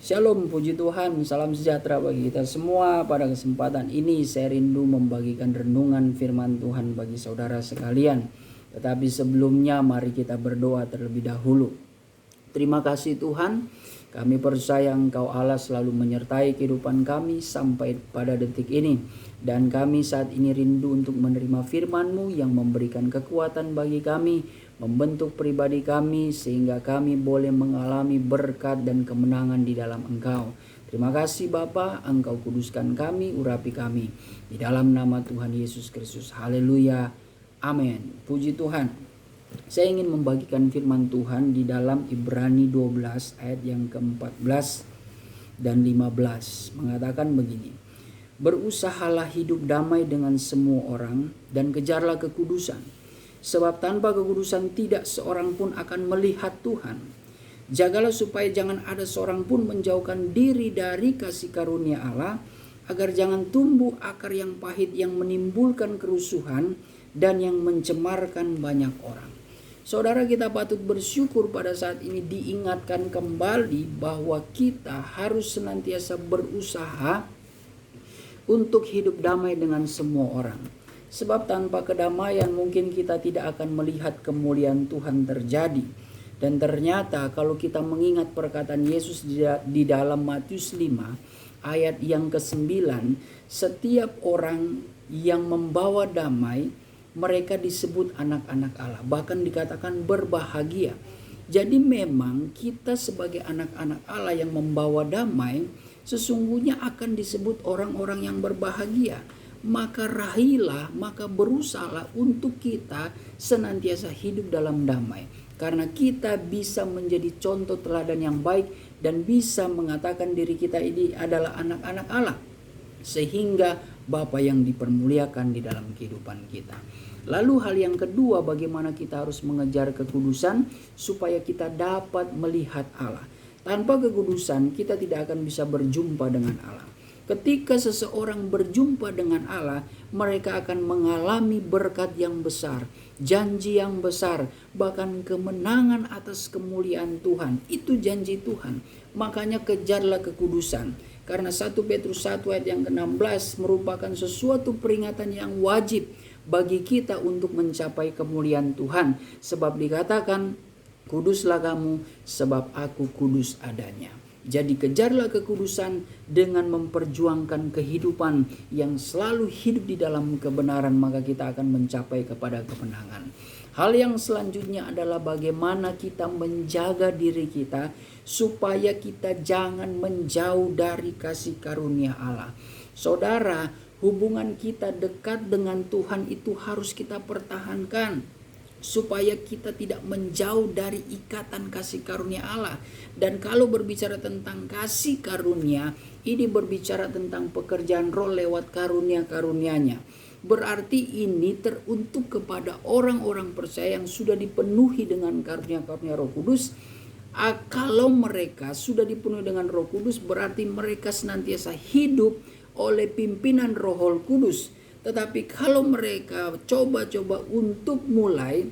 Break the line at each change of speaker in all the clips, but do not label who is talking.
Shalom, puji Tuhan, salam sejahtera bagi kita semua. Pada kesempatan ini saya rindu membagikan renungan firman Tuhan bagi saudara sekalian. Tetapi sebelumnya mari kita berdoa terlebih dahulu. Terima kasih Tuhan, kami percaya Engkau Allah selalu menyertai kehidupan kami sampai pada detik ini. Dan kami saat ini rindu untuk menerima firman-Mu yang memberikan kekuatan bagi kami, membentuk pribadi kami sehingga kami boleh mengalami berkat dan kemenangan di dalam Engkau. Terima kasih Bapa, Engkau kuduskan kami, urapi kami. Di dalam nama Tuhan Yesus Kristus. Haleluya. Amin. Puji Tuhan. Saya ingin membagikan firman Tuhan di dalam Ibrani 12 ayat yang ke-14 dan 15. Mengatakan begini. Berusahalah hidup damai dengan semua orang dan kejarlah kekudusan. Sebab tanpa kekudusan tidak seorang pun akan melihat Tuhan. Jagalah supaya jangan ada seorang pun menjauhkan diri dari kasih karunia Allah, agar jangan tumbuh akar yang pahit yang menimbulkan kerusuhan dan yang mencemarkan banyak orang. Saudara, kita patut bersyukur pada saat ini diingatkan kembali bahwa kita harus senantiasa berusaha untuk hidup damai dengan semua orang. Sebab tanpa kedamaian mungkin kita tidak akan melihat kemuliaan Tuhan terjadi. Dan ternyata kalau kita mengingat perkataan Yesus di dalam Matius 5 ayat yang ke-9, setiap orang yang membawa damai, mereka disebut anak-anak Allah. Bahkan dikatakan berbahagia. Jadi memang kita sebagai anak-anak Allah yang membawa damai, sesungguhnya akan disebut orang-orang yang berbahagia. Maka rahilah, maka berusahalah untuk kita senantiasa hidup dalam damai. Karena kita bisa menjadi contoh teladan yang baik dan bisa mengatakan diri kita ini adalah anak-anak Allah. Sehingga Bapa yang dipermuliakan di dalam kehidupan kita. Lalu hal yang kedua, bagaimana kita harus mengejar kekudusan supaya kita dapat melihat Allah. Tanpa kekudusan kita tidak akan bisa berjumpa dengan Allah. Ketika seseorang berjumpa dengan Allah, mereka akan mengalami berkat yang besar, janji yang besar, bahkan kemenangan atas kemuliaan Tuhan. Itu janji Tuhan. Makanya kejarlah kekudusan. Karena 1 Petrus 1 ayat yang ke-16 merupakan sesuatu peringatan yang wajib bagi kita untuk mencapai kemuliaan Tuhan. Sebab dikatakan, kuduslah kamu sebab aku kudus adanya. Jadi kejarlah kekudusan dengan memperjuangkan kehidupan yang selalu hidup di dalam kebenaran, maka kita akan mencapai kepada kemenangan. Hal yang selanjutnya adalah bagaimana kita menjaga diri kita supaya kita jangan menjauh dari kasih karunia Allah. Saudara, hubungan kita dekat dengan Tuhan itu harus kita pertahankan supaya kita tidak menjauh dari ikatan kasih karunia Allah. Dan kalau berbicara tentang kasih karunia, ini berbicara tentang pekerjaan Roh lewat karunia-karunia-Nya. Berarti ini teruntuk kepada orang-orang percaya yang sudah dipenuhi dengan karunia-karunia Roh Kudus. Kalau mereka sudah dipenuhi dengan Roh Kudus, berarti mereka senantiasa hidup oleh pimpinan Roh Kudus. Tetapi kalau mereka coba-coba untuk mulai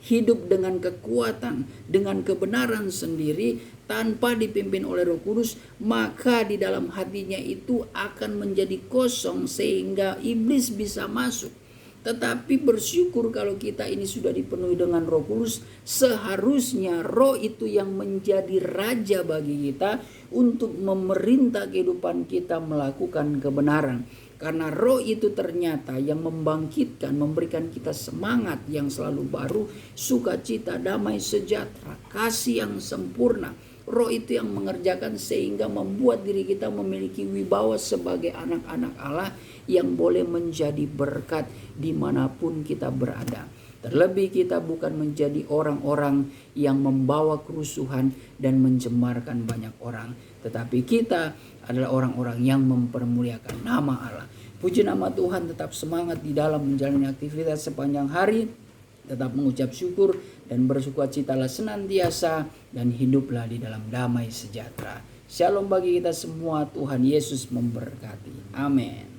hidup dengan kekuatan, dengan kebenaran sendiri tanpa dipimpin oleh Roh Kudus, maka di dalam hatinya itu akan menjadi kosong sehingga iblis bisa masuk. Tetapi bersyukur kalau kita ini sudah dipenuhi dengan Roh Kudus, seharusnya Roh itu yang menjadi raja bagi kita untuk memerintah kehidupan kita melakukan kebenaran. Karena Roh itu ternyata yang membangkitkan, memberikan kita semangat yang selalu baru, sukacita, damai, sejahtera, kasih yang sempurna. Roh itu yang mengerjakan sehingga membuat diri kita memiliki wibawa sebagai anak-anak Allah yang boleh menjadi berkat dimanapun kita berada. Terlebih kita bukan menjadi orang-orang yang membawa kerusuhan dan mencemarkan banyak orang. Tetapi kita adalah orang-orang yang mempermuliakan nama Allah. Puji nama Tuhan, tetap semangat di dalam menjalani aktivitas sepanjang hari. Tetap mengucap syukur dan bersukacitalah senantiasa dan hiduplah di dalam damai sejahtera. Shalom bagi kita semua, Tuhan Yesus memberkati. Amin.